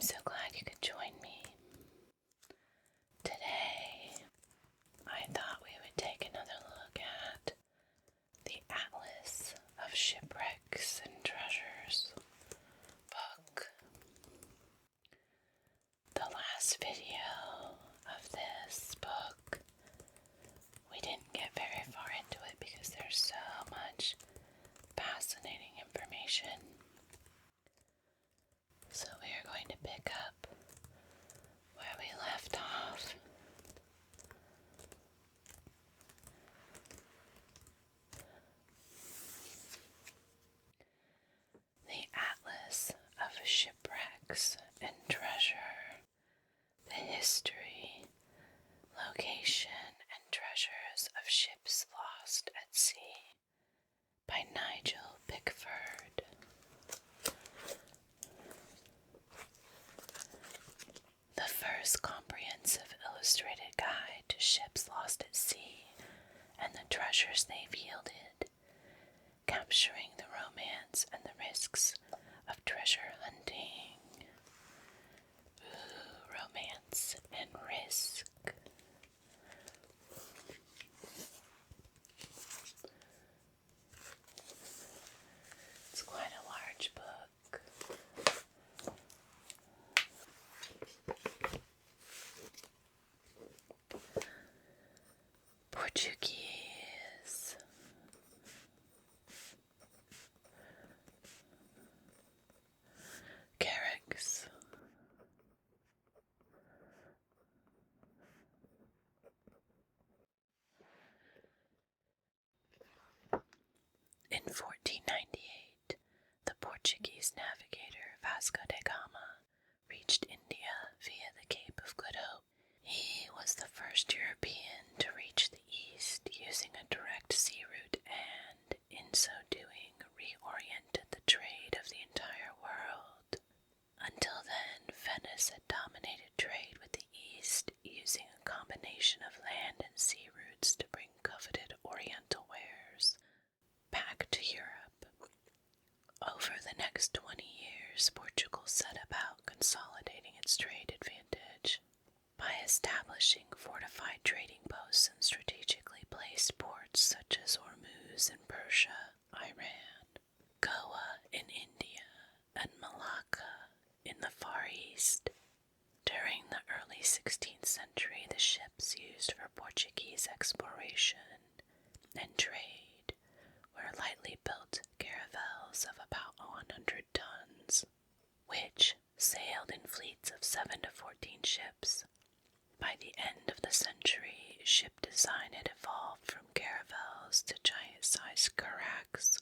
I'm so glad you could join me. Today, I thought we would take another look at the Atlas of Shipwrecks and Treasures book. The last video of this book, we didn't get very far into it because there's so much fascinating information. So we are going to pick up where we left off. The Atlas of Shipwrecks and Treasure, the history, location, and treasures of ships lost at sea by Nigel Pickford. The first comprehensive illustrated guide to ships lost at sea and the treasures they've yielded, capturing the romance and the risks of treasure hunting. Ooh, romance and risk. It's quite a large book. Portuguese. Carracks. In 1498, the Portuguese navigator Vasco da Gama reached India via the Cape of Good Hope. He was the first European to reach the East using a direct sea route and, in so doing, reoriented the trade of the entire world. Until then, Venice had dominated trade with the East, using a combination of land and sea routes to bring coveted Oriental wares back to Europe. Over the next 20 years, Portugal set about consolidating its trade advantage by establishing fortified trading posts in strategically placed ports such as Hormuz in Persia, Iran, Goa in India, and Malacca in the Far East. During the early 16th century, the ships used for Portuguese exploration and trade were lightly built caravels of about 100 tons, which sailed in fleets of 7 to 14 ships. By the end of the century, ship design had evolved from caravels to giant-sized carracks,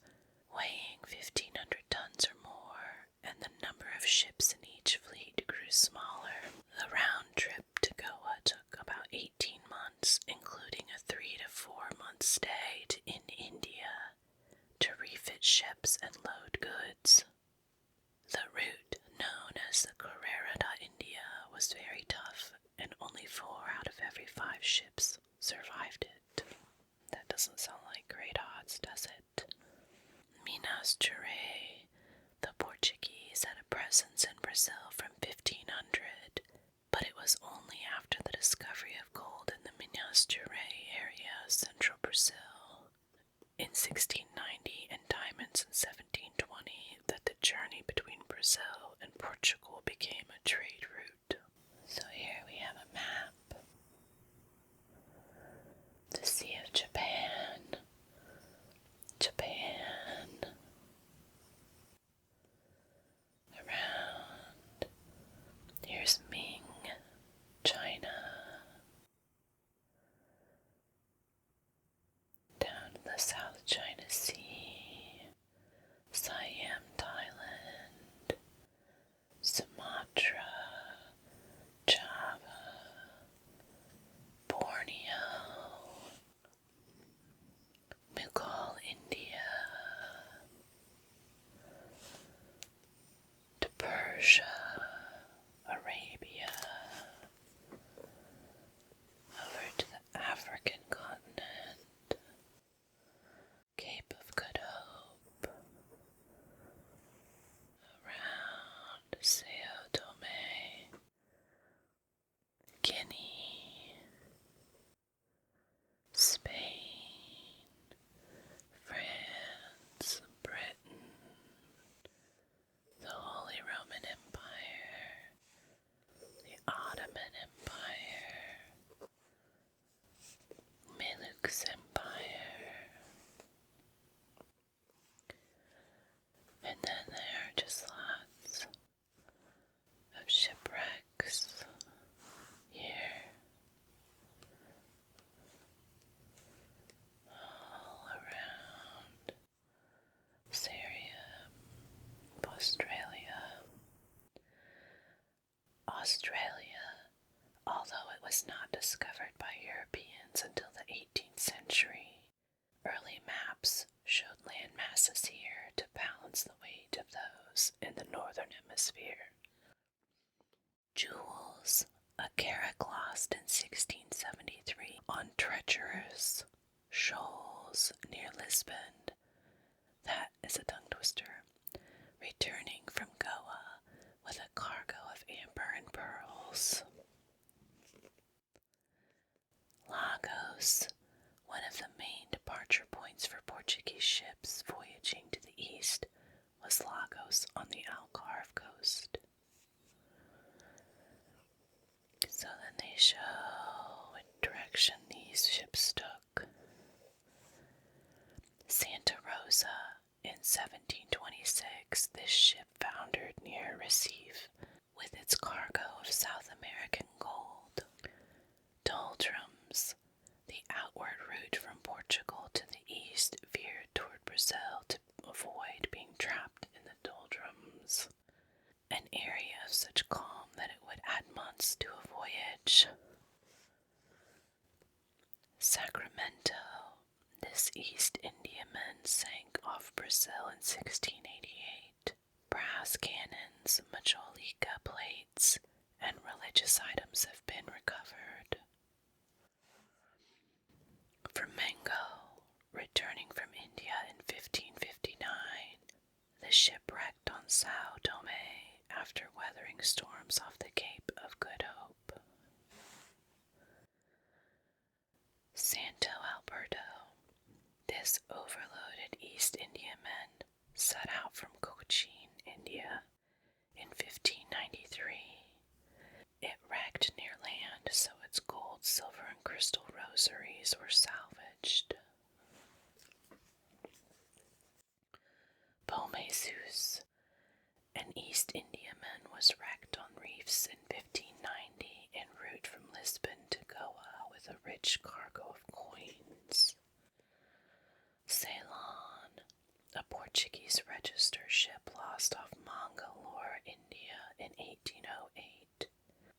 weighing 1,500 tons or more, and the number of ships in each fleet grew smaller. The round trip to Goa took about 18 months, including a 3 to 4 month stay in India to refit ships and load goods. The route, known as the Carrera da India, was very tough, and only 4 out of every 5 ships survived it. That doesn't sound like great odds, does it? Minas Gerais. The Portuguese had a presence in Brazil from 1500, but it was only after the discovery of gold in the Minas Gerais area of central Brazil in 1690 and diamonds in 1720 that the journey between Brazil and Portugal became a trade route. So here we have a map. The Sea of Japan. Around. Here's Ming, China. Down to the South China Sea. Siam, Thailand. Sumatra. Sphinx Empire. And then there are just lots of shipwrecks here all around this area of Australia, although it was not discovered by Europeans until the 18th century, early maps showed land masses here to balance the weight of those in the northern hemisphere. Jewels, a carrack lost in 1673 on treacherous shoals near Lisbon. That is a tongue twister. Returning from Goa with a cargo of amber and pearls. Lagos, one of the main departure points for Portuguese ships voyaging to the east, was Lagos on the Algarve coast. So then they show what direction these ships took. Santa Rosa, in 1726, this ship foundered near Recife with its cargo of South American gold. Doldrums, the outward route from Portugal to the east, veered toward Brazil to avoid being trapped in the doldrums, an area of such calm that it would add months to a voyage. Sacramento, this East Indiaman sank off Brazil in 1688. Brass cannons, majolica plates, and religious items have been recovered. Flamengo, returning from India in 1559, the ship wrecked on Sao Tome after weathering storms off the Cape of Good Hope. Santo Alberto, this overloaded East Indiaman set out from Cochin, India, in 1593. It wrecked near land, so its gold, silver, and crystal rosaries were salvaged. Beaumésus, an East Indiaman, was wrecked on reefs in 1590 en route from Lisbon to Goa with a rich cargo of coins. Ceylon, a Portuguese register ship lost off Mangalore, India in 1808.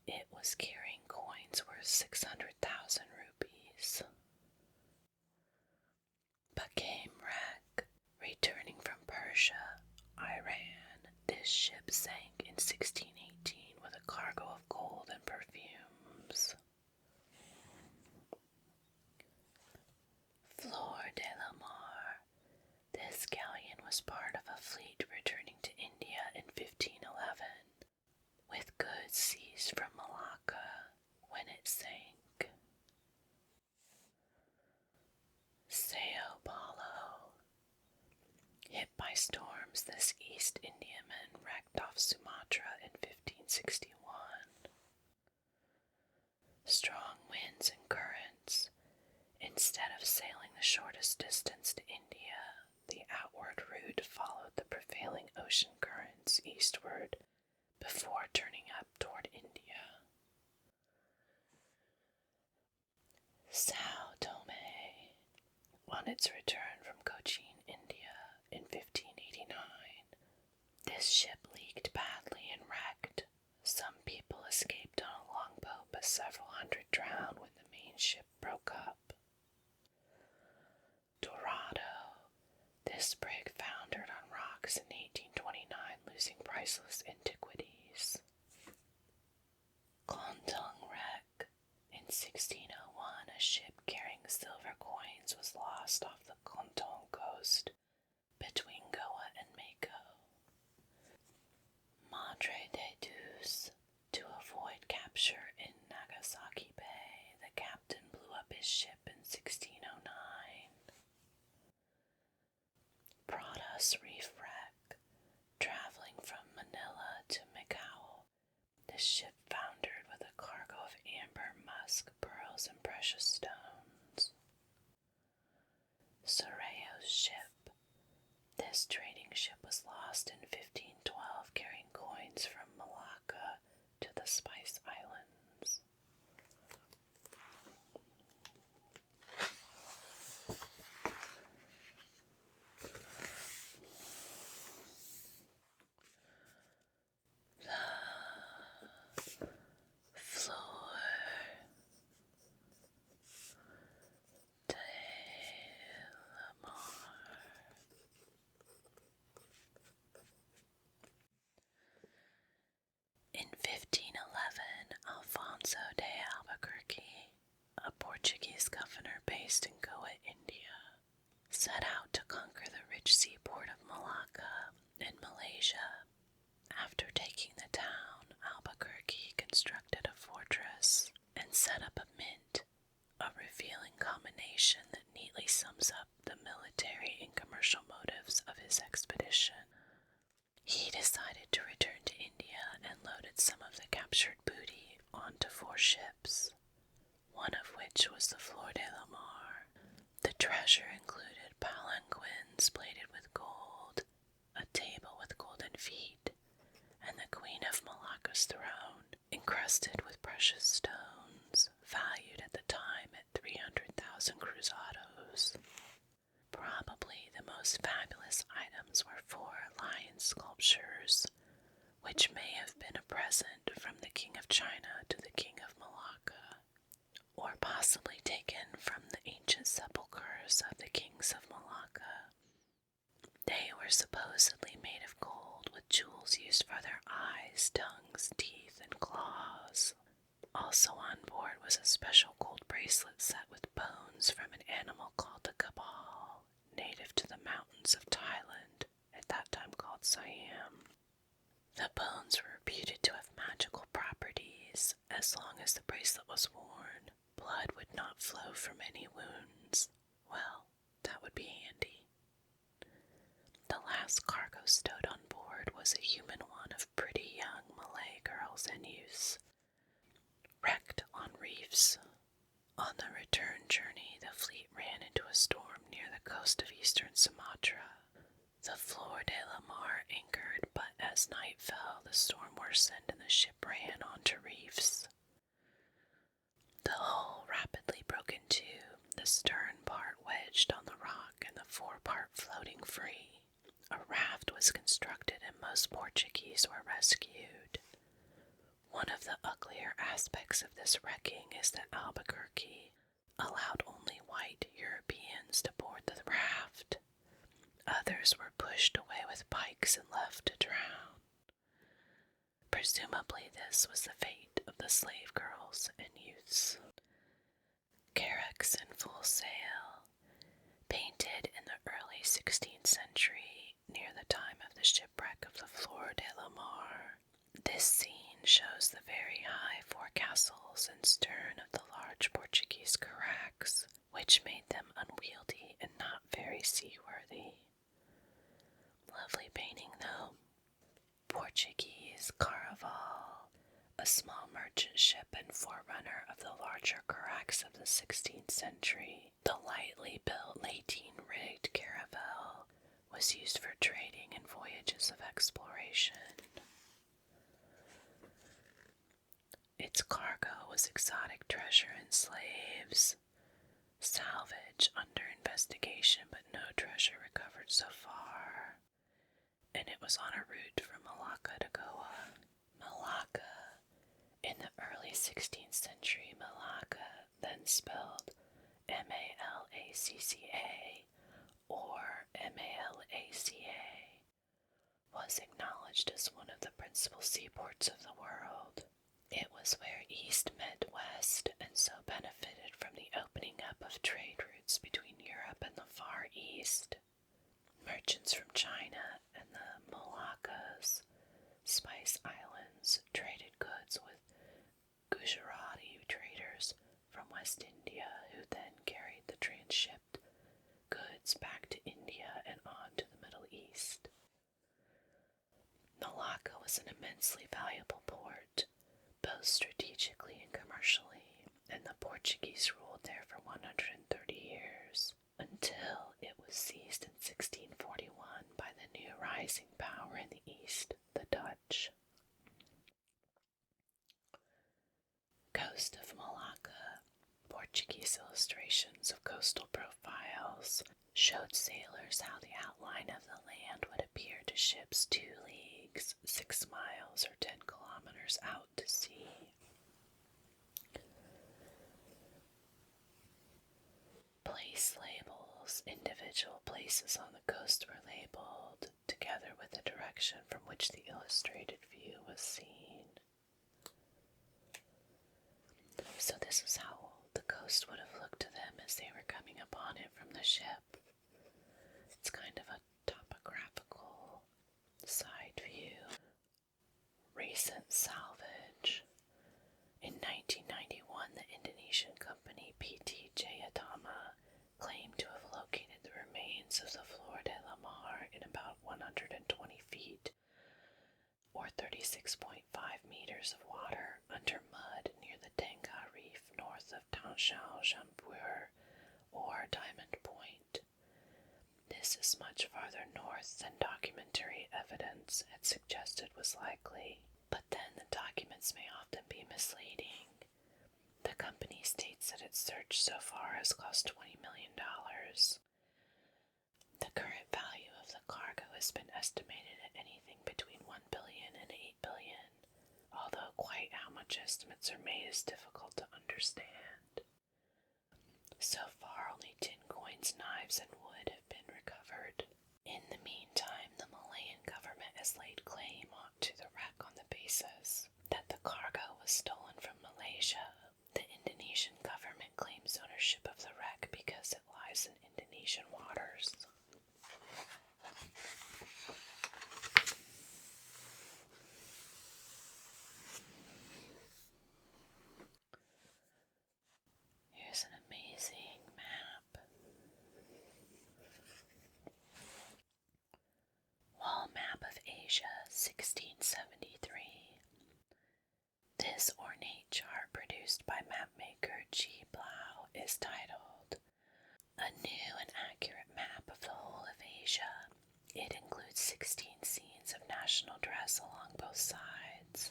It was carrying coins worth 600,000 rupees. Bakem wreck, returning from Persia, Iran, this ship sank in 1618 with a cargo of gold and perfumes. Flor de la Mar, this galleon was part of a fleet returning to India in 1511, with goods seized from Malacca when it sank. Sao Paulo, hit by storms, this East Indiaman wrecked off Sumatra in 1561. Strong winds and currents. Instead of sailing the shortest distance to India, the outward route followed the prevailing ocean currents eastward before turning up toward India. Sao Tome, on its return from Cochin, India, in 1589, this ship leaked badly and wrecked. Some people escaped on a longboat, but several hundred drowned when the main ship broke up. Dorado, this brig foundered on rocks in 1829, losing priceless antiquities. Klondong wreck, in 1601, a ship carrying silver coins was lost off the Klondong coast between Goa and Mako. Madre de Deus, to avoid capture in Nagasaki Bay, the captain blew up his ship in 1609. Pradas Reef wreck, traveling from Manila to Macau, the ship foundered with a cargo of amber, musk, pearls, and precious stones. based in Goa, India, set out to conquer the rich seaport of Malacca in Malaysia. After taking the town, Albuquerque constructed a fortress and set up a mint, a revealing combination that neatly sums up the military and commercial motives of his expedition. He decided to return to India and loaded some of the captured booty onto 4 ships, one of which was the Flor de la Mar. The treasure included palanquins plated with gold, a table with golden feet, and the Queen of Malacca's throne, encrusted with precious stones, valued at the time at 300,000 cruzados. Probably the most fabulous items were 4 lion sculptures, which may have been a present from the King of China to the King of Malacca, or possibly taken from the ancient sepulchres of the kings of Malacca. They were supposedly made of gold with jewels used for their eyes, tongues, teeth, and claws. Also on board was a special gold bracelet set with bones from an animal called the cabal, native to the mountains of Thailand, at that time called Siam. The bones were reputed to have magical properties. As long as the bracelet was worn, blood would not flow from any wounds. Well, that would be handy. The last cargo stowed on board was a human one of pretty young Malay girls and youths, wrecked on reefs. On the return journey, the fleet ran into a storm near the coast of eastern Sumatra. The Flor de la Mar anchored, but as night fell, the storm worsened and the ship ran onto reefs. The hull rapidly broke in two, the stern part wedged on the rock and the forepart floating free. A raft was constructed and most Portuguese were rescued. One of the uglier aspects of this wrecking is that Albuquerque allowed only white Europeans to board the raft. Others were pushed away with pikes and left to drown. Presumably this was the fate of the slave girls and youths. Carracks in full sail, painted in the early 16th century near the time of the shipwreck of the Flor de la Mar. This scene shows the very high forecastles and stern of the large Portuguese carracks, which made them unwieldy and not very seaworthy. Lovely painting, though. Portuguese caravel, a small merchant ship and forerunner of the larger carracks of the 16th century. The lightly built lateen-rigged caravel was used for trading and voyages of exploration. Its cargo was exotic treasure and slaves. Salvage under investigation, but no treasure recovered so far. And it was on a route from Malacca to Goa. Malacca. In the early 16th century, Malacca, then spelled Malacca or Malaca, was acknowledged as one of the principal seaports of the world. It was where East met West, and so benefited from the opening up of trade routes between Europe and the Far East. Merchants from China and the Moluccas, Spice Islands, traded goods with Gujarati traders from West India, who then carried the transshipped goods back to India and on to the Middle East. Malacca was an immensely valuable port, both strategically and commercially, and the Portuguese ruled there for 130 years, until it was seized in 1641 by the new rising power in the East, the Dutch. Coast of Malacca. Portuguese illustrations of coastal profiles showed sailors how the outline of the land would appear to ships 2 leagues, 6 miles, or 10 kilometers out to sea. Place labels. Individual places on the coast were labeled, together with the direction from which the illustrated view was seen. So this is how the coast would have looked to them as they were coming upon it from the ship. It's kind of a topographical side view. Recent salvage. In 1991, the Indonesian company PT Jayatama claimed to have located the remains of the Flor de la Mar in about 120 feet, or 36.5 meters of water under mud near the Tengah Reef north of Tanshao Jambur, or Diamond Point. This is much farther north than documentary evidence had suggested was likely, but then the documents may often be misleading. The company states that its search so far has cost $20 million. The current value of the cargo has been estimated at anything between $1 billion and $8 billion, although quite how much estimates are made is difficult to understand. So far, only tin coins, knives, and wood have been recovered. In the meantime, the Malayan government has laid claim to the wreck on the basis that the cargo was stolen from Malaysia. The Indonesian government claims ownership of the wreck because it lies in Indonesian waters. Here's an amazing map. Wall map of Asia, 1673. This ornate chart produced by mapmaker G. Blau is titled A New and Accurate Map of the Whole of Asia. It includes 16 scenes of national dress along both sides,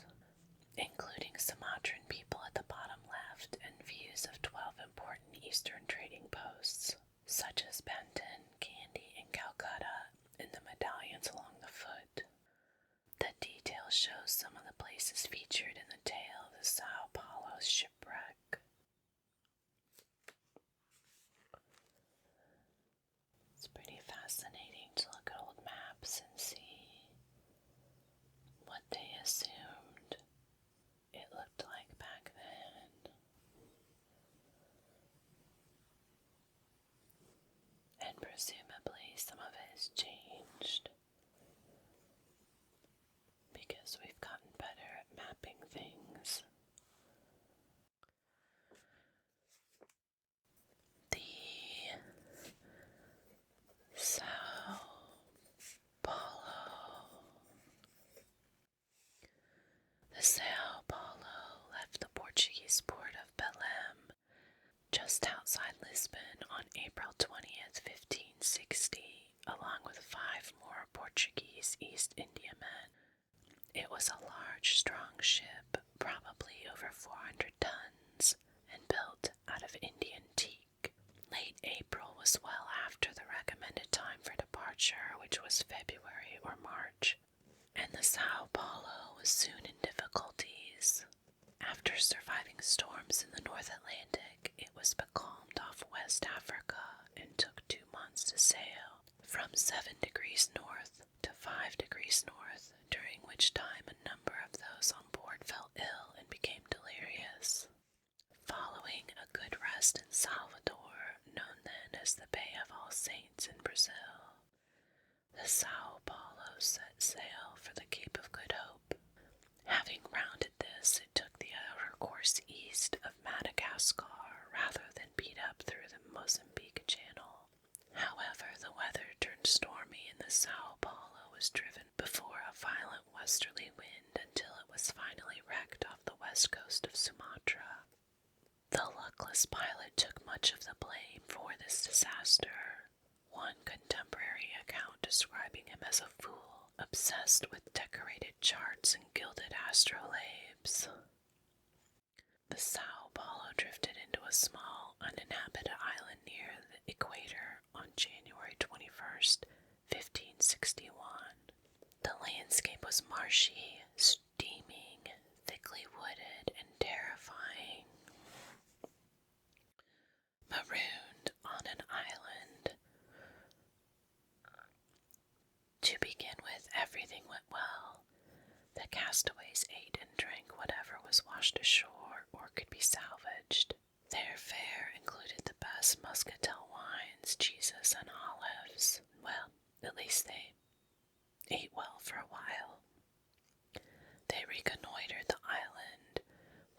including Sumatran people at the bottom left and views of 12 important eastern trading posts, such as Banten, Kandy, and Calcutta, and the medallions along the foot. The detail shows some of the places featured in the tale of the Sao Paulo shipwreck. It's pretty fascinating to look at old maps and see what they assumed it looked like back then. And presumably some of it has changed, because we've gotten better at mapping things. The Sao Paulo. The Sao Paulo left the Portuguese port of Belém just outside Lisbon on April 20th, 1560, along with 5 more Portuguese East Indiamen. It was a large, strong ship, probably over 400 tons, and built out of Indian teak. Late April was well after the recommended time for departure, which was February or March, and the Sao Paulo was soon in difficulties. After surviving storms in the North Atlantic, it was becalmed off West Africa and took 2 months to sail, from 7 degrees north to 5 degrees north, during which time a number of those on board fell ill and became delirious. Following a good rest in Salvador, known then as the Bay of All Saints in Brazil, the Sao Paulo set sail for the Cape of Good Hope. Having rounded this, it took the outer course east of Madagascar rather than beat up through the Mozambique Channel. However, the weather turned stormy and the Sao Paulo was driven before a violent westerly wind until it was finally wrecked off the west coast of Sumatra. The luckless pilot took much of the blame for this disaster. One contemporary account describing him as a fool, obsessed with decorated charts and gilded astrolabes. The Sao Paulo drifted into a small, uninhabited island near the equator on January 21st, 1561. The landscape was marshy, steaming, thickly wooded, and terrifying. Marooned on an island. To begin with, everything went well. The castaways ate and drank whatever was washed ashore or could be salvaged. Their fare included the best muscatel wines, cheeses, and olives. Well, at least they ate well for a while. They reconnoitered the island,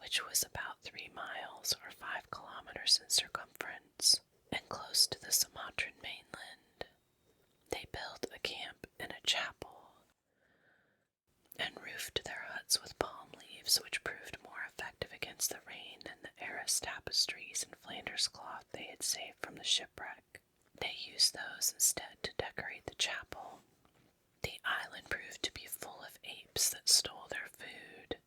which was about 3 miles or 5 kilometers in circumference, and close to the Sumatran mainland. They built a camp and a chapel, and roofed their huts with palm leaves, which proved more effective against the rain than the Arras tapestries and Flanders cloth they had saved from the shipwreck. They used those instead to decorate the chapel. The island proved to be full of apes that stole their food.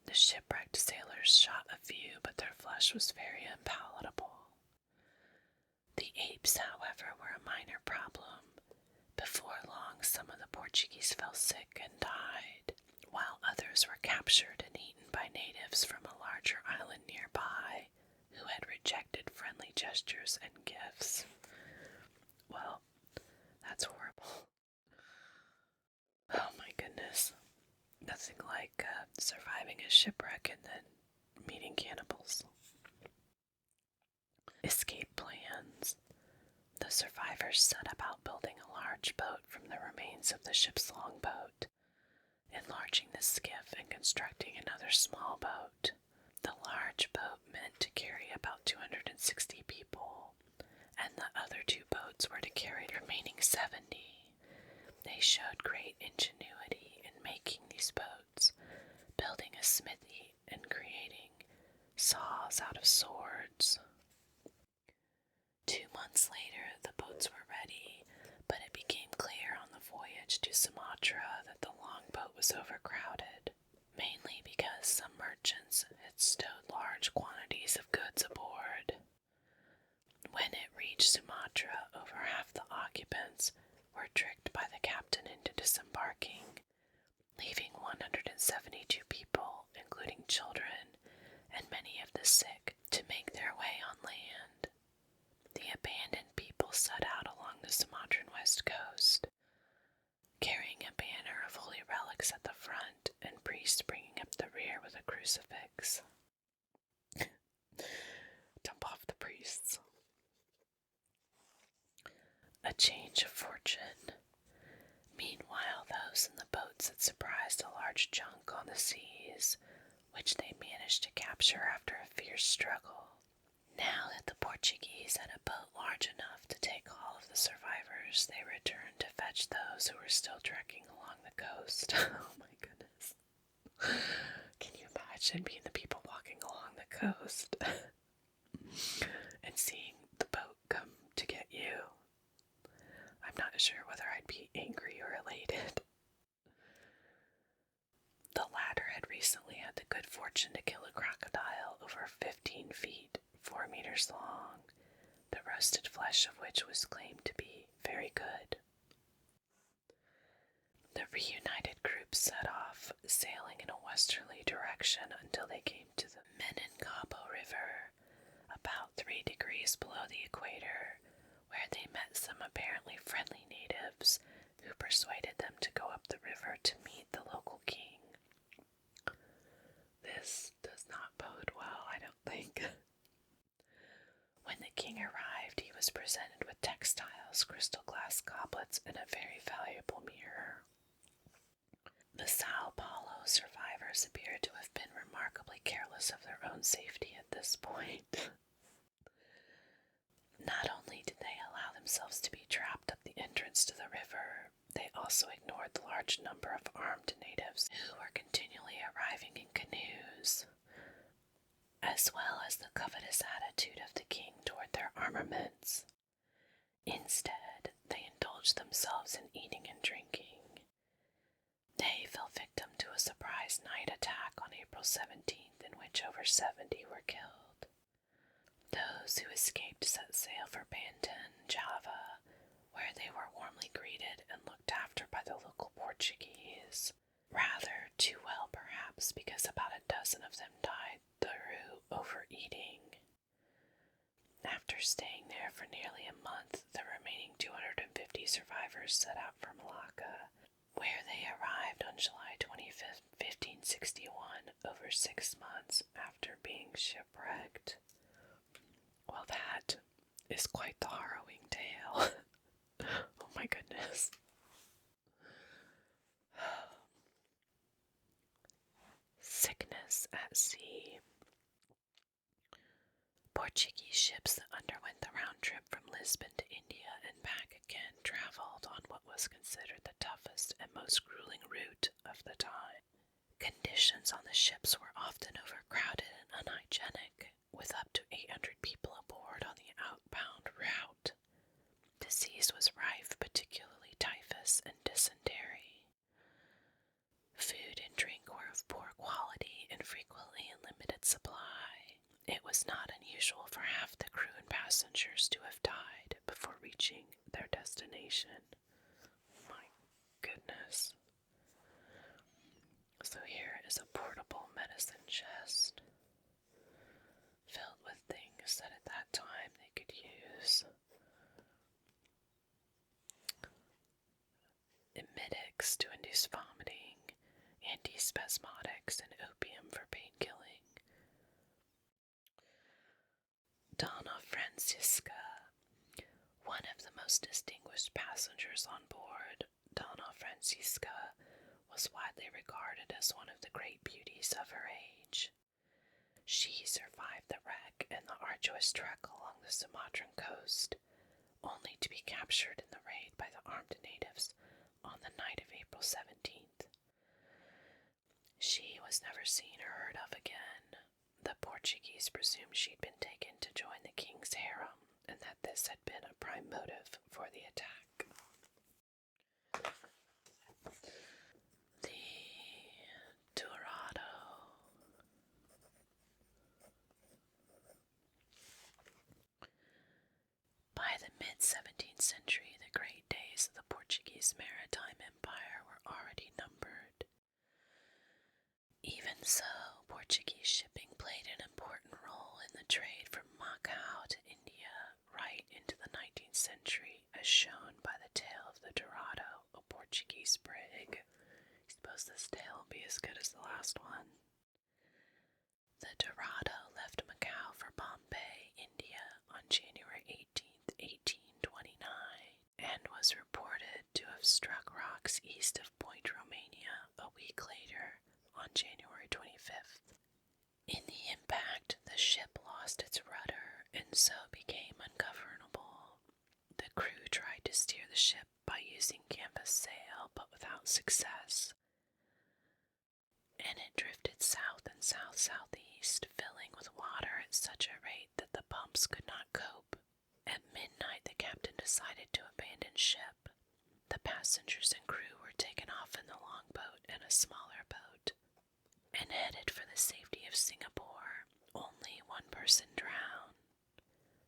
The shipwrecked sailors shot a few, but their flesh was very unpalatable. The apes, however, were a minor problem. Before long, some of the Portuguese fell sick and died, while others were captured and eaten by natives from a larger island nearby who had rejected friendly gestures and gifts. Well, that's horrible. Oh my goodness. Nothing like surviving a shipwreck and then meeting cannibals. Escape plans. The survivors set about building a large boat from the remains of the ship's longboat, enlarging the skiff and constructing another small boat. The large boat meant to carry about 260 people, and the other 2 boats were to carry the remaining 70. They showed great ingenuity in making these boats, building a smithy and creating saws out of swords. 2 months later, the boats were ready, but it became clear on the voyage to Sumatra that the longboat was overcrowded, mainly because some merchants had stowed large quantities of goods aboard. When it reached Sumatra, over half the occupants were tricked by the captain into disembarking, leaving 172 people, including children and many of the sick, to make their way on land. The abandoned people set out along the Sumatran west coast, carrying a banner of holy relics at the front and priests bringing up the rear with a crucifix. Dump off the priests. A change of fortune. Meanwhile, those in the boats had surprised a large junk on the seas, which they managed to capture after a fierce struggle. Now that the Portuguese had a boat large enough to take all of the survivors, they returned to fetch those who were still trekking along the coast. Oh my goodness. Can you imagine being the people walking along the coast and seeing the boat come to get you? I'm not sure whether I'd be angry or elated. The latter had recently had the good fortune to kill a crocodile over 15 feet, 4 meters long, the roasted flesh of which was claimed to be very good. The reunited group set off, sailing in a westerly direction until they came to the Meningabo River, about 3 degrees below the equator, where they met some apparently friendly natives who persuaded them to go up the river to meet the local king. This does not bode well, I don't think. When the king arrived, he was presented with textiles, crystal glass goblets, and a very valuable mirror. The Sao Paulo survivors appeared to have been remarkably careless of their own safety at this point. Not only did they allow themselves to be trapped up the entrance to the river, they also ignored the large number of armed natives who were continually arriving in canoes, as well as the covetous attitude of the king toward their armaments. Instead, they indulged themselves in eating and drinking. They fell victim to a surprise night attack on April 17th, in which over 70 were killed. Those who escaped set sail for Banten, Java, where they were warmly greeted and looked after by the local Portuguese. Rather too well, perhaps, because about a dozen of them died through overeating. After staying there for nearly a month, the remaining 250 survivors set out for Malacca, where they arrived on July 25th, 1561, over 6 months after being shipwrecked. that is quite the harrowing tale. Oh my goodness. Sickness at sea. Portuguese ships that underwent the round trip from Lisbon to India and back again traveled on what was considered the toughest and most grueling route of the time. Conditions on the ships were often overcrowded and unhygienic, with up to 800 people aboard on the outbound route. Disease was rife, particularly typhus and dysentery. Food and drink were of poor quality and frequently in limited supply. It was not unusual for half the crew and passengers to have died before reaching their destination. My goodness. So here is a portable medicine chest filled with things that at that time they could use. Emetics to induce vomiting, antispasmodics, and opium for painkilling. Donna Francisca, one of the most distinguished passengers on board, Donna Francisca was widely regarded as one of the great beauties of her age. She survived the wreck and the arduous trek along the Sumatran coast, only to be captured in the raid by the armed natives on the night of April 17th. She was never seen or heard of again. The Portuguese presumed she'd been taken to join the king's harem, and that this had been a prime motive for the attack. The Dorado. By the mid-17th century, the great days of the Portuguese maritime empire were already numbered. Even so, Portuguese shipping played an important role in the trade from Macau to India right into the 19th century, as shown by the tale of the Dorado, a Portuguese brig. I suppose this tale will be as good as the last one. The Dorado left Macau for Bombay, India on January 18th, 1829, and was reported to have struck rocks east of Point Romania a week later on January 25th. In the impact, the ship lost its rudder and so became ungovernable. The crew tried to steer the ship by using canvas sail, but without success, and it drifted south and south-southeast, filling with water at such a rate that the pumps could not cope. At midnight, the captain decided to abandon ship. The passengers and crew were taken off in the longboat and a smaller boat, and headed for the safety of Singapore. Only one person drowned.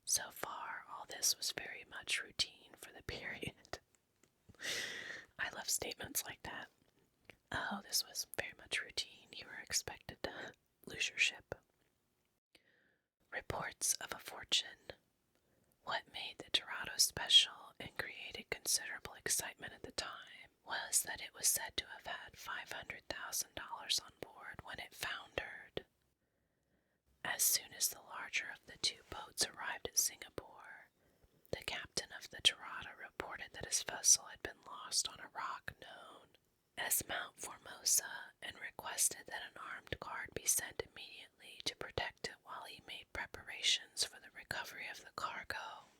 So far, all this was very much routine for the period. I love statements like that. Oh, this was very much routine. You were expected to lose your ship. Reports of a fortune. What made the Dorado special and created considerable excitement at the time was that it was said to have had $500,000 on board when it foundered. As soon as the larger of the two boats arrived at Singapore, the captain of the Dorado reported that his vessel had been lost on a rock known as Mount Formosa, and requested that an armed guard be sent immediately to protect it while he made preparations for the recovery of the cargo.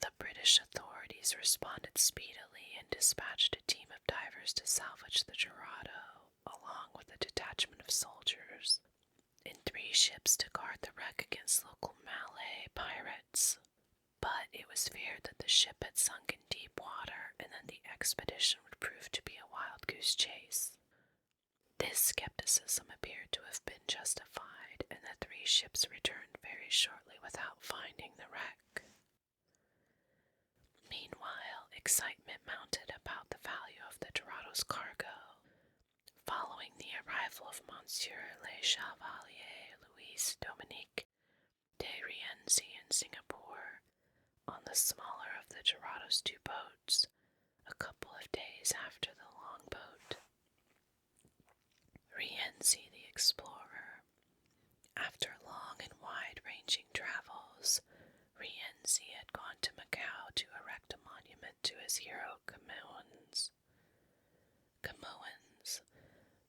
The British authorities responded speedily and dispatched a team of divers to salvage the Dorado, along with a detachment of soldiers, and 3 ships to guard the wreck against local Malay pirates. But it was feared that the ship had sunk in deep water and that the expedition would prove to be a wild goose chase. This skepticism appeared to have been justified, and the 3 ships returned very shortly without finding the wreck. Meanwhile, excitement mounted about the value of the Dorado's cargo. Following the arrival of Monsieur le Chevalier Louis Dominique de Rienzi in Singapore, on the smaller of the Dorado's 2 boats, a couple of days after the longboat, Rienzi the explorer, after long and wide-ranging travels, Rienzi had gone to Macau to erect a monument to his hero Camões,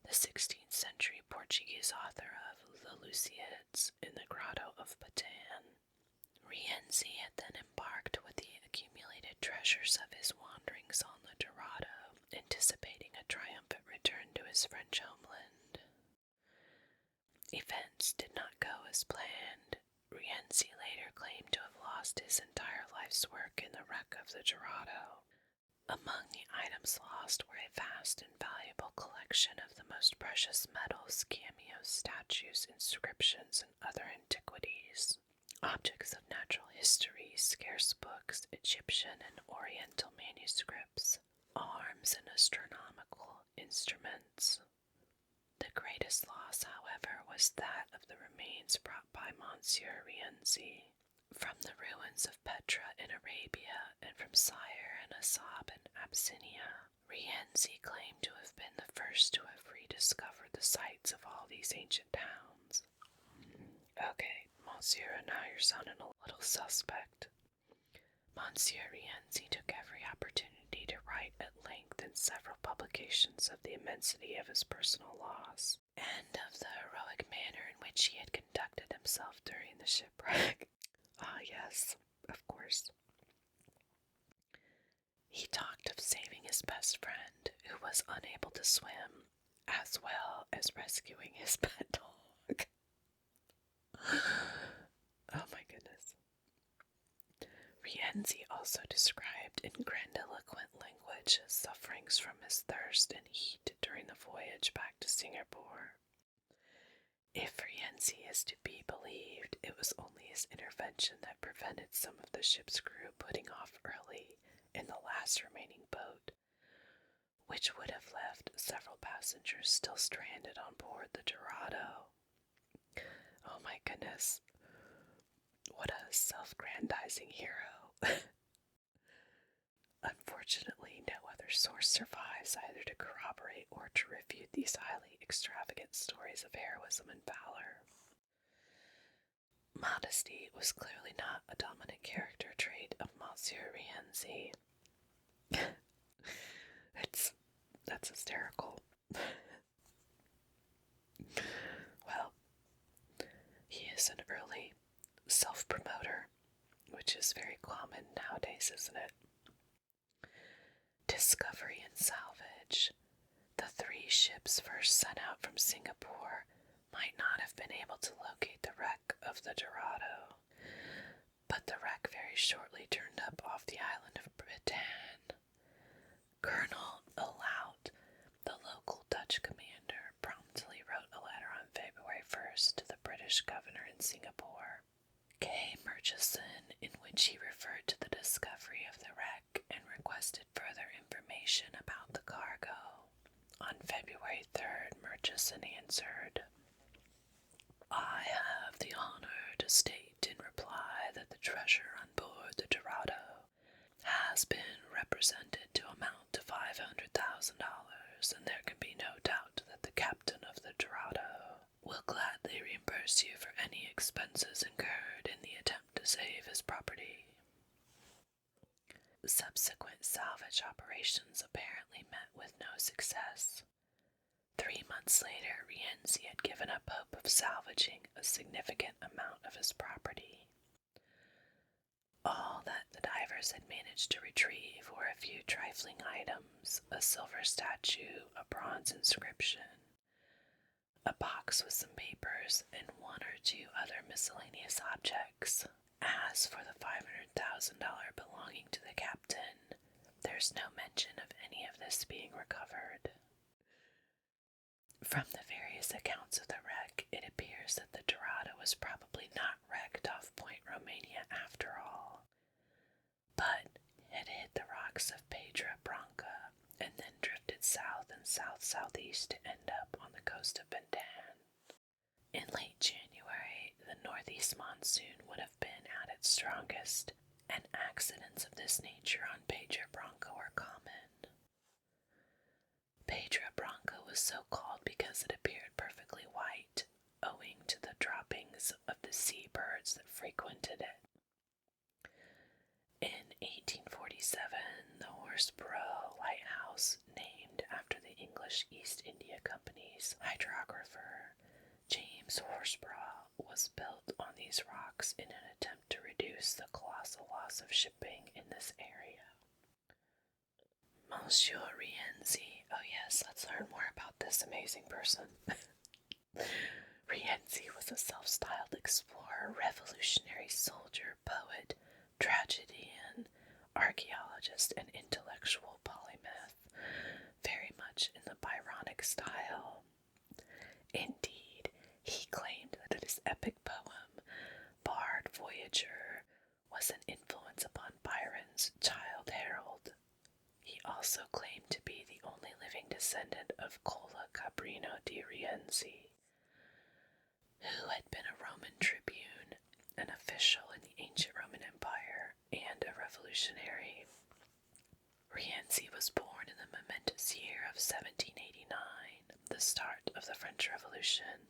the 16th century Portuguese author of the Lusíads in the Grotto of Patan. Rienzi had then embarked with the accumulated treasures of his wanderings on the Dorado, anticipating a triumphant return to his French homeland. Events did not go as planned. Rienzi later claimed to have lost his entire life's work in the wreck of the Dorado. Among the items lost were a vast and valuable collection of the most precious metals, cameos, statues, inscriptions, and other antiquities, objects of natural history, scarce books, Egyptian and Oriental manuscripts, arms, and astronomical instruments. The greatest loss, however, was that of the remains brought by Monsieur Rienzi from the ruins of Petra in Arabia and from Syre and Assab in Abyssinia. Rienzi claimed to have been the first to have rediscovered the sites of all these ancient towns. Okay, Monsieur, now you're sounding a little suspect. Monsieur Rienzi took every opportunity to write at length in several publications of the immensity of his personal loss, and of the heroic manner in which he had conducted himself during the shipwreck. Ah, yes, of course. He talked of saving his best friend, who was unable to swim, as well as rescuing his pet dog. Oh my goodness. Rienzi also described in grandiloquent language his sufferings from his thirst and heat during the voyage back to Singapore. If Rienzi is to be believed, it was only his intervention that prevented some of the ship's crew putting off early in the last remaining boat, which would have left several passengers still stranded on board the Dorado. Oh my goodness. What a self-grandizing hero. Unfortunately, no other source survives either to corroborate or to refute these highly extravagant stories of heroism and valor. Modesty was clearly not a dominant character trait of Monsieur Rienzi. That's hysterical. Well, he is an early self-promoter, which is very common nowadays, isn't it? Discovery and salvage. The three ships first sent out from Singapore might not have been able to locate the wreck of the Dorado, but the wreck very shortly turned up off the island of Patan. Colonel Alout, the local Dutch commander, promptly wrote a letter on February 1st to the British governor in Singapore, K. Murchison, in which he referred to the discovery of the wreck and requested further information about the cargo. On February 3rd, Murchison answered, I have the honor to state in reply that the treasure on board the Dorado has been represented to amount to $500,000, and there can be no doubt that the captain of the Dorado will gladly reimburse you for any expenses incurred in the attempt to save his property. Subsequent salvage operations apparently met with no success. 3 months later, Rienzi had given up hope of salvaging a significant amount of his property. All that the divers had managed to retrieve were a few trifling items, a silver statue, a bronze inscription, a box with some papers, and one or two other miscellaneous objects. As for the $500,000 belonging to the captain, there's no mention of any of this being recovered. From the various accounts of the wreck, it appears that the Dorado was probably not wrecked off Point Romania after all, but had hit the rocks of Pedra Branca and then drifted south and south-southeast to end up on the coast of Patan. In late January, the northeast monsoon would have been at its strongest, and accidents of this nature on Pedra Branca were common. Pedra Branca was so called because it appeared perfectly white, owing to the droppings of the sea birds that frequented it. 1847, the Horsborough Lighthouse, named after the English East India Company's hydrographer James Horsborough, was built on these rocks in an attempt to reduce the colossal loss of shipping in this area. Monsieur Rienzi. Oh yes, let's learn more about this amazing person. Rienzi was a self-styled explorer, revolutionary soldier, poet, tragedian, archaeologist, and intellectual polymath, very much in the Byronic style. Indeed, he claimed that his epic poem, Bard Voyager, was an influence upon Byron's Childe Harold. He also claimed to be the only living descendant of Cola Cabrino di Rienzi, who had been a Roman tribune, an official in the ancient Roman Empire, and a revolutionary. Rienzi was born in the momentous year of 1789, the start of the French Revolution.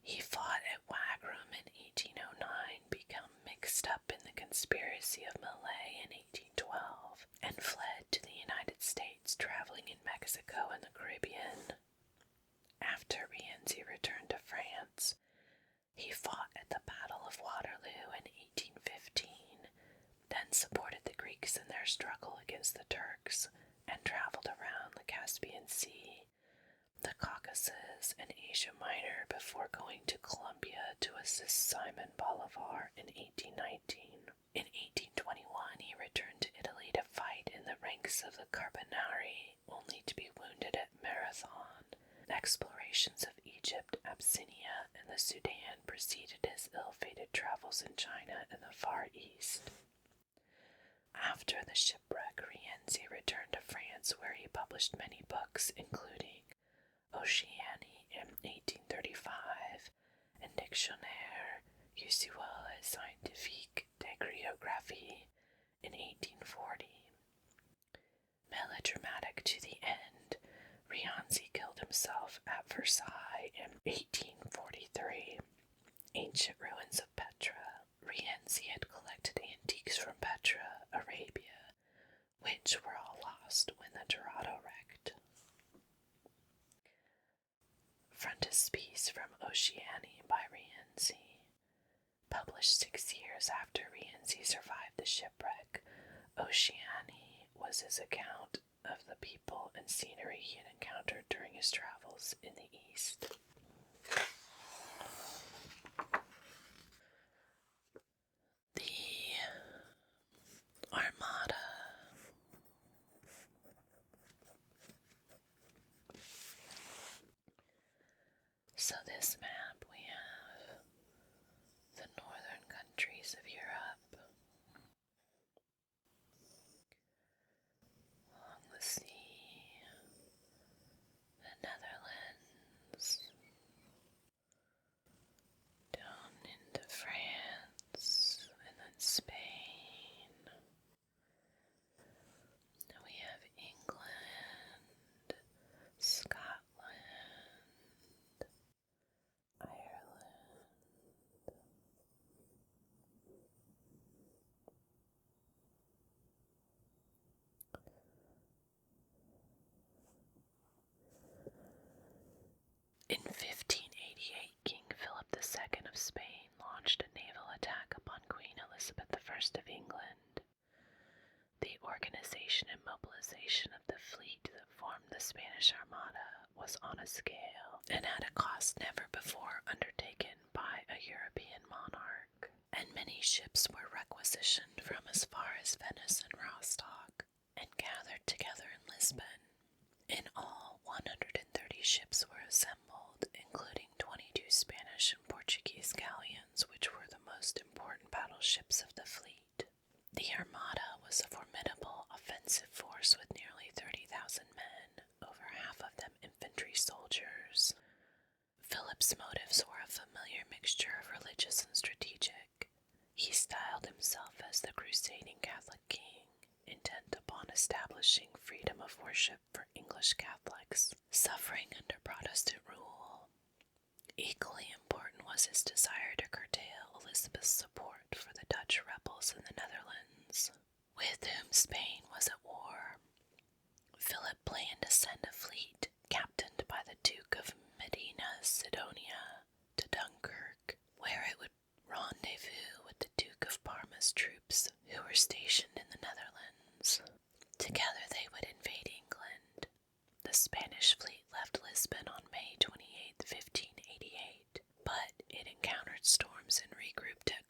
He fought at Wagram in 1809, became mixed up in the conspiracy of Malay in 1812, and fled to the United States, traveling in Mexico and the Caribbean. After Rienzi returned to France, he fought at the Battle of Waterloo in 1815, then supported the Greeks in their struggle against the Turks, and traveled around the Caspian Sea, the Caucasus, and Asia Minor before going to Colombia to assist Simon Bolivar in 1819. In 1821, he returned to Italy to fight in the ranks of the Carbonari, only to be wounded at Marathon. Explorations of Egypt, Abyssinia, and the Sudan preceded his ill-fated travels in China and the Far East. After the shipwreck, Rienzi returned to France, where he published many books, including Oceanie in 1835 and Dictionnaire usuel et scientifique de géographie in 1840. Melodramatic to the end, Rienzi killed himself at Versailles in 1843. Ancient ruins of Petra. Rienzi had collected antiques from Petra, Arabia, which were all lost when the Dorado wrecked. Frontispiece from Oceanie by Rienzi. Published 6 years after Rienzi survived the shipwreck, Oceanie was his account of the people and scenery he had encountered during his travels in the East. The Armada. So this map, we have the northern countries of Europe along the sea, the Netherlands, down into France, and then Spain. Now we have England, Scotland, Ireland, in 1588, King Philip II of Spain launched a naval attack upon Queen Elizabeth I of England. The organization and mobilization of the fleet that formed the Spanish Armada was on a scale and at a cost never before undertaken by a European monarch, and many ships were requisitioned from as far as Venice and Rostock and gathered together in Lisbon. In all, 130 ships were assembled, including 22 Spanish and Portuguese galleons, which were the most important battleships of the fleet. The Armada was a formidable offensive force with nearly 30,000 men, over half of them infantry soldiers. Philip's motives were a familiar mixture of religious and strategic. He styled himself as the crusading Catholic king, intent upon establishing freedom of worship for English Catholics suffering under Protestant rule. Equally important was his desire to curtail Elizabeth's support for the Dutch rebels in the Netherlands. Netherlands, with whom Spain was at war. Philip planned to send a fleet captained by the Duke of Medina Sidonia to Dunkirk, where it would rendezvous with the Duke of Parma's troops who were stationed in the Netherlands. Together they would invade England. The Spanish fleet left Lisbon on May 28, 1588, but it encountered storms and regrouped at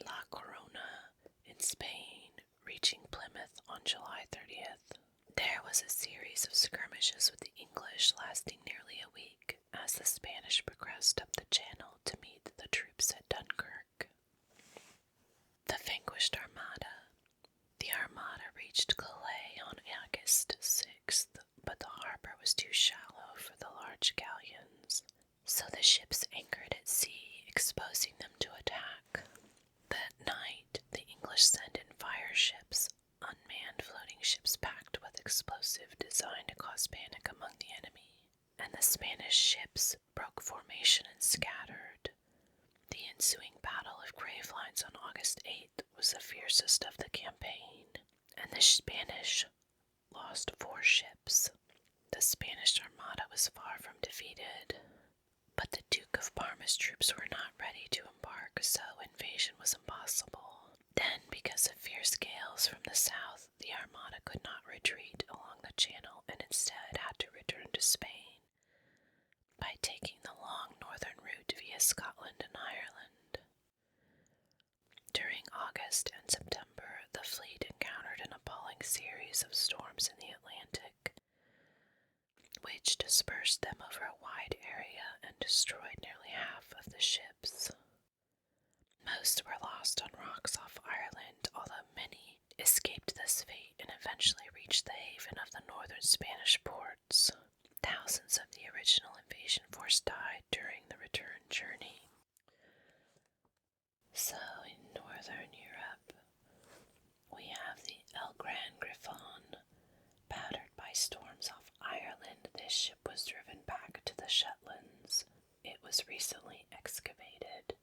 La Corona, in Spain, reaching Plymouth on July 30th. There was a series of skirmishes with the English lasting nearly a week as the Spanish progressed up the channel to meet the troops at Dunkirk. The vanquished Armada. The Armada reached Calais on August 6th, but the harbor was too shallow for the large galleons, so the ships anchored at sea, exposing them to attack. That night, the English sent in fire ships, unmanned floating ships packed with explosive designed to cause panic among the enemy, and the Spanish ships broke formation and scattered. The ensuing Battle of Gravelines on August 8th was the fiercest of the campaign, and the Spanish lost 4 ships. The Spanish Armada was far from defeated, but the Duke of Parma's troops were not ready to embark, so invasion was impossible. Then, because of fierce gales from the south, the Armada could not retreat along the channel and instead had to return to Spain by taking the long northern route via Scotland and Ireland. During August and September, the fleet encountered an appalling series of storms in the Atlantic, which dispersed them over a wide area and destroyed nearly half of the ships. Most were lost on rocks off Ireland, although many escaped this fate and eventually reached the haven of the northern Spanish ports. Thousands of the original invasion force died during the return journey. So, in northern Europe, we have the El Gran Griffon. Battered by storms off Ireland, this ship was driven back to the Shetlands. It was recently excavated.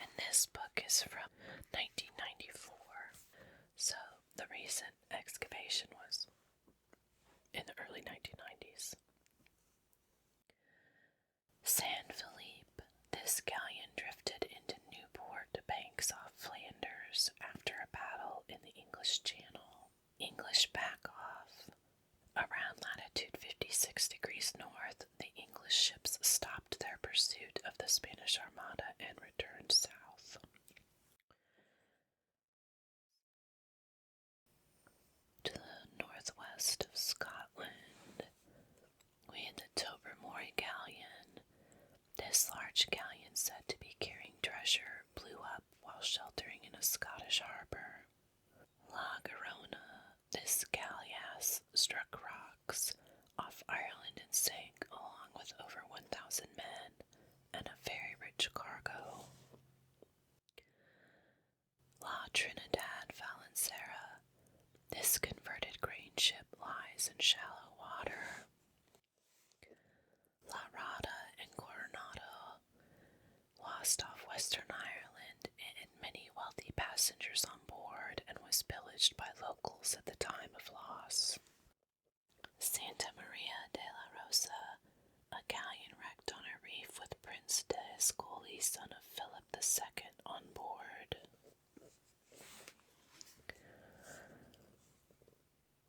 And this book is from 1994. So the recent excavation was in the early 1990s. San Philippe. This galleon drifted into Newport Banks off Flanders after a battle in the English Channel. English back off. Around latitude 56 degrees north, the English ships stopped their pursuit of the Spanish Armada and returned south. To the northwest of Scotland, we had the Tobermory galleon. This large galleon, said to be carrying treasure, blew up while sheltering in a Scottish harbor. La Garona. This galleass struck rocks off Ireland and sank, along with over 1,000 men and a very rich cargo. La Trinidad Valenciera. This converted grain ship lies in shallow water. La Rada and Coronado lost off Western Ireland and had many wealthy passengers on board and was pillaged by locals at the time of loss. Santa Maria de la Rosa, a galleon wrecked on a reef with Prince de Escoli, son of Philip II, on board.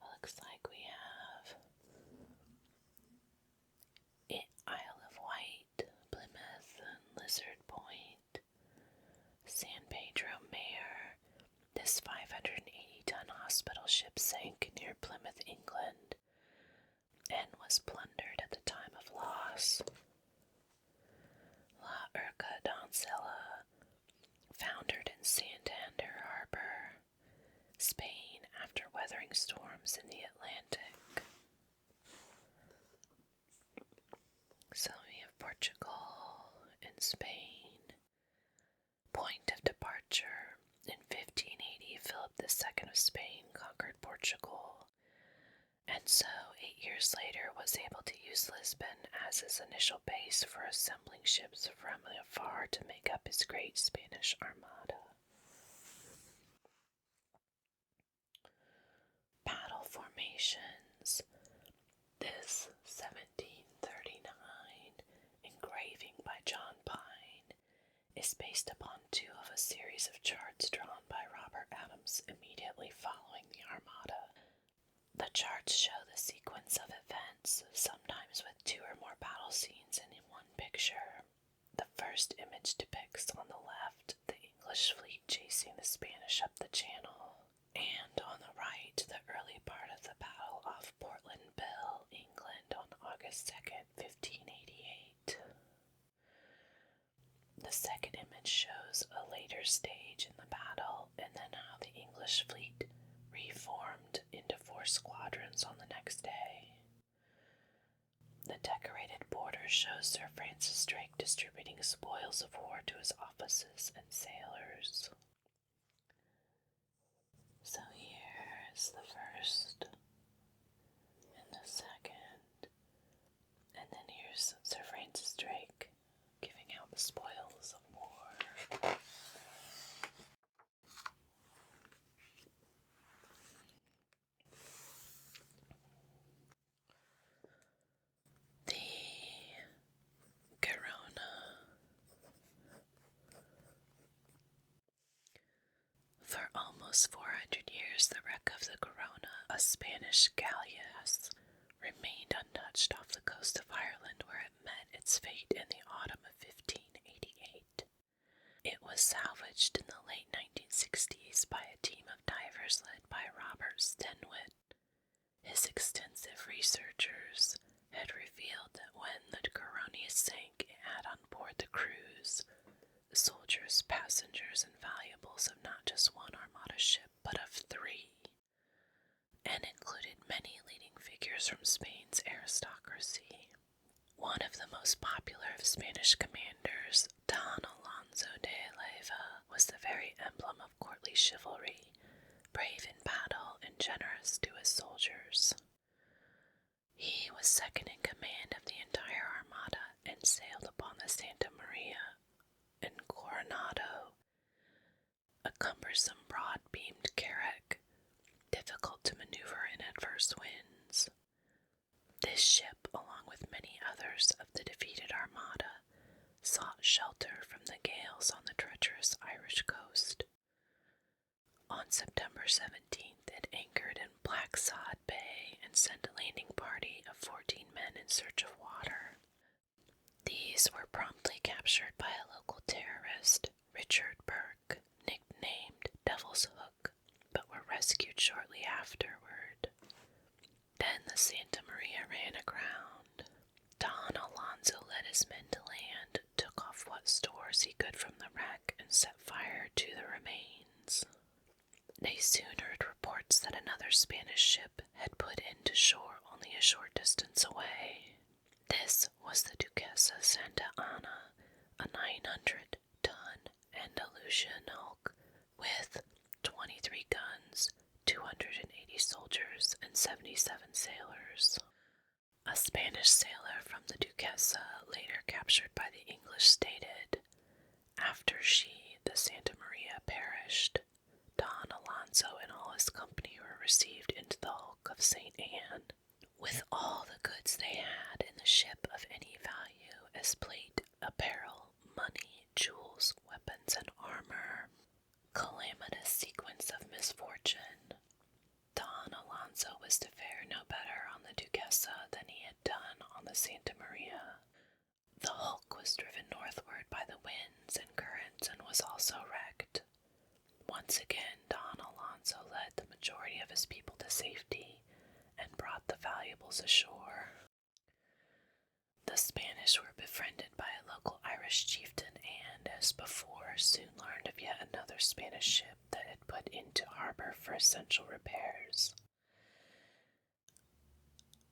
Looks like we have Isle of Wight, Plymouth, and Lizard Point, San Pedro Mare. This 580-ton hospital ship sank near Plymouth, England, and was plundered at the time of loss. La Urca Doncella, foundered in Santander Harbor, Spain, after weathering storms in the Atlantic. So we have Portugal and Spain. Point of departure. In 1580, Philip II of Spain conquered Portugal, and so 8 years later was able to use Lisbon as his initial base for assembling ships from afar to make up his great Spanish Armada. based upon two of a series of charts drawn by Robert Adams immediately following the Armada. The charts show the sequence of events, sometimes with two or more battle scenes in one picture. The first image depicts on the left the English fleet chasing the Spanish up the channel, and on the right the early part of the battle off Portland Bill, England on August 2nd, 1588. The second image shows a later stage in the battle and then how the English fleet reformed into 4 squadrons on the next day. The decorated border shows Sir Francis Drake distributing spoils of war to his officers and sailors. So here is the first and the second, and then here's Sir Francis Drake giving out the spoils of war. For almost 400 years, the wreck of the Corona, a Spanish galleass, remained untouched off the coast of Ireland, where it met its fate in the autumn of 1588. It was salvaged in the late 1960s by a team of divers led by Robert Stenwit. His extensive researchers had revealed that when the Corona sank, it had on board the crews soldiers, passengers, and valuables of not just one Armada ship, but of 3, and included many leading figures from Spain's aristocracy. One of the most popular of Spanish commanders, Don Alonso de Leyva, was the very emblem of courtly chivalry, brave in battle and generous to his soldiers. He was second in command of the entire Armada and sailed upon the Santa Maria and Coronado, a cumbersome broad-beamed carrack, difficult to maneuver in adverse winds. This ship, along with many others of the defeated Armada, sought shelter from the gales on the treacherous Irish coast. On September 17th, it anchored in Blacksod Bay and sent a landing party of 14 men in search of water. These were promptly captured by a local terrorist, Richard Burke, nicknamed Devil's Hook, but were rescued shortly afterward. Then the Santa Maria ran aground. Don Alonso led his men to land, took off what stores he could from the wreck, and set fire to the remains. They soon heard reports that another Spanish ship had put into shore only a short distance away. This was the Duquesa Santa Ana, a 900-ton Andalusian hulk with 23 guns, 280 soldiers, and 77 sailors. A Spanish sailor from the Duquesa, later captured by the English, stated, "After she, the Santa Maria, perished, Don Alonso and all his company were received into the hulk of St. Anne, with all the goods they had in the ship of any value, as plate, apparel, money, jewels, weapons, and armor." Calamitous sequence of misfortune. Don Alonso was to fare no better on the Duquesa than he had done on the Santa Maria. The hulk was driven northward by the winds and currents and was also wrecked. Once again, Don Alonso led the majority of his people to safety and brought the valuables ashore. The Spanish were befriended by a local Irish chieftain and, as before, soon learned of yet another Spanish ship that had put into harbor for essential repairs.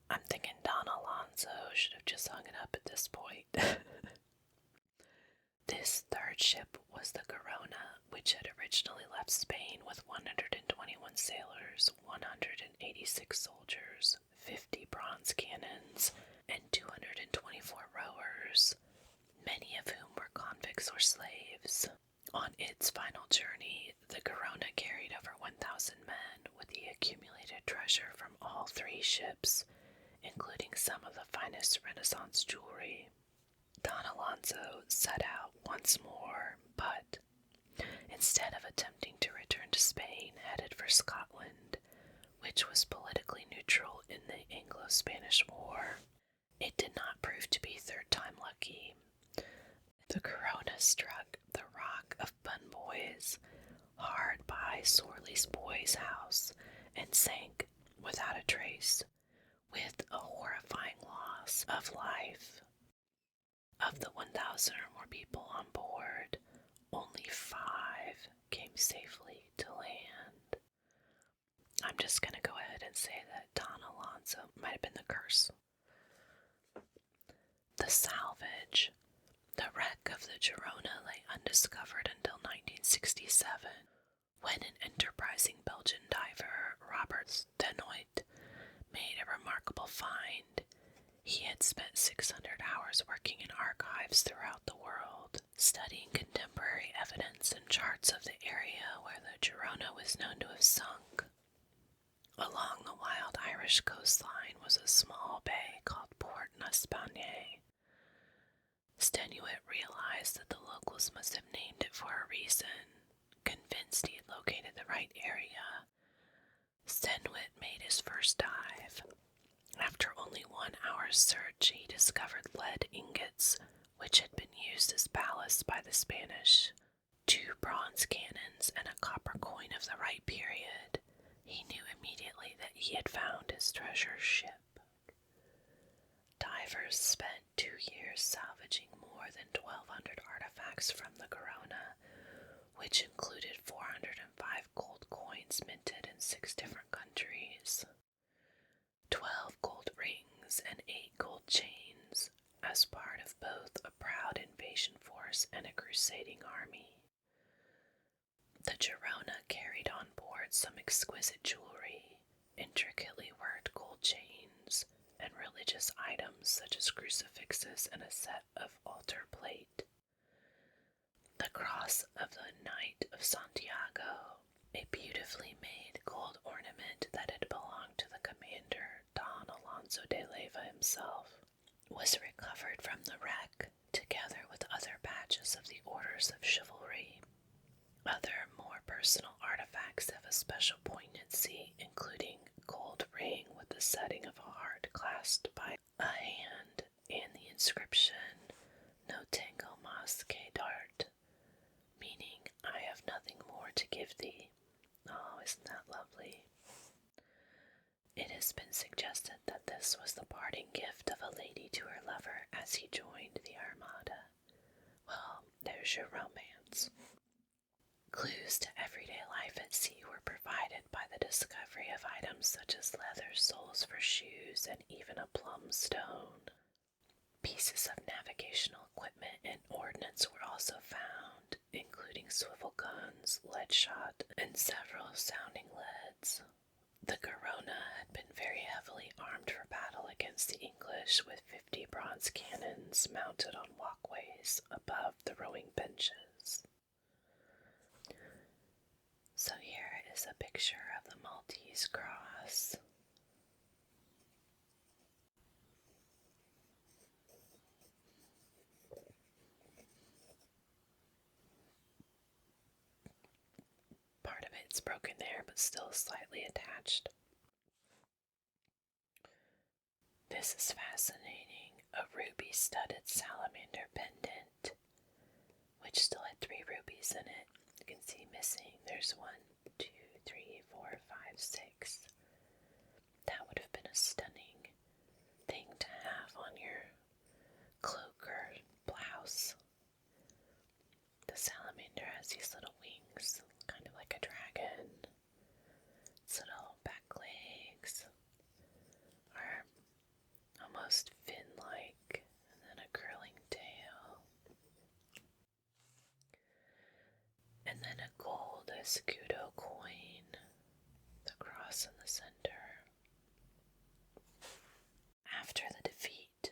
I'm thinking Don Alonso should have just hung it up at this point. This third ship was the Corona, which had originally left Spain with 121 sailors, 186 soldiers, 50 bronze cannons, and 224 rowers, many of whom were convicts or slaves. On its final journey, the Corona carried over 1,000 men with the accumulated treasure from all 3 ships, including some of the finest Renaissance jewelry. Don Alonso set out once more, but instead of attempting to return to Spain, headed for Scotland, which was politically neutral in the Anglo-Spanish War. It did not prove to be third time lucky. The Corona struck the Rock of Bunboys hard by Sorley's boy's house and sank without a trace, with a horrifying loss of life. Of the 1,000 or more people on board, only 5 came safely to land. I'm just going to go ahead and say that Don Alonso might have been the curse. The salvage. The wreck of the Girona lay undiscovered until 1967, when an enterprising Belgian diver, Robert Stenoit, made a remarkable find. He had spent 600 hours working in archives throughout the world, studying contemporary evidence and charts of the area where the Girona was known to have sunk. Along the wild Irish coastline was a small bay called Port N'Espagne. Stenuit realized that the locals must have named it for a reason. Convinced he had located the right area, Stenuit made his first dive. After only 1 hour's search, he discovered lead ingots, which had been used as ballast by the Spanish, 2 bronze cannons, and a copper coin of the right period. He knew immediately that he had found his treasure ship. Divers spent 2 years salvaging more than 1,200 artifacts from the Corona, which included 405 gold coins minted in 6 different countries, 12 gold rings, and 8 gold chains, as part of both a proud invasion force and a crusading army. The Girona carried on board some exquisite jewelry, intricately worked gold chains, and religious items such as crucifixes and a set of altar plate. The cross of the Knight of Santiago, a beautifully made gold ornament that had belonged to the commander Don Alonso de Leyva himself, was recovered from the wreck, together with other badges of the orders of chivalry. Other more personal artifacts have a special poignancy, including gold ring with the setting of a heart clasped by a hand and the inscription "No tengo más que darte," meaning "I have nothing more to give thee." Oh, isn't that lovely? It has been suggested that this was the parting gift of a lady to her lover as he joined the Armada. Well, there's your romance. Clues to everyday life at sea were provided by the discovery of items such as leather soles for shoes and even a plum stone. Pieces of navigational equipment and ordnance were also found, including swivel guns, lead shot, and several sounding leads. The Corona had been very heavily armed for battle against the English, with 50 bronze cannons mounted on walkways above the rowing benches. So here is a picture of the Maltese cross. Part of it's broken there, but still slightly attached. This is fascinating. A ruby-studded salamander pendant, which still had 3 rubies in it. You can see missing. There's 1, 2, 3, 4, 5, 6. That would have been a stunning thing to have on your cloak or blouse. The salamander has these little wings, kind of like a dragon. Its little back legs are almost fin-like, and then a curling tail. And then a gold escudo coin, the cross in the center. After the defeat,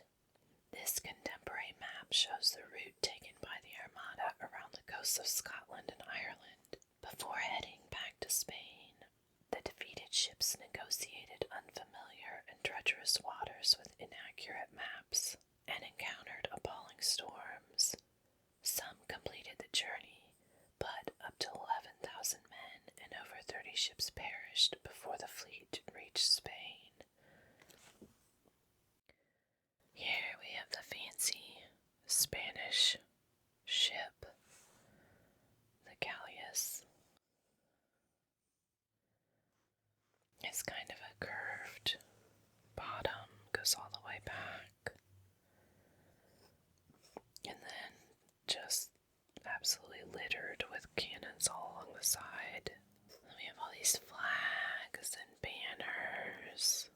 this contemporary map shows the route taken by the Armada around the coasts of Scotland and Ireland. Before heading back to Spain, the defeated ships negotiated unfamiliar and treacherous waters with inaccurate maps and encountered appalling storms. Some completed the journey, but up to 11,000 men and over 30 ships perished before the fleet reached Spain. Here we have the fancy Spanish ship, the galleass. It's kind of a curved bottom, goes all the way back, and then just absolutely littered with cannons all along the side. And we have all these flags and banners,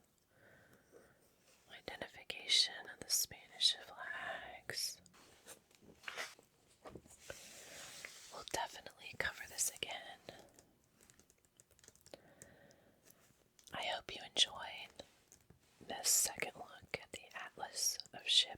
identification of the Spanish flags. We'll definitely cover this again. I hope you enjoyed this second look at the Atlas of Ships.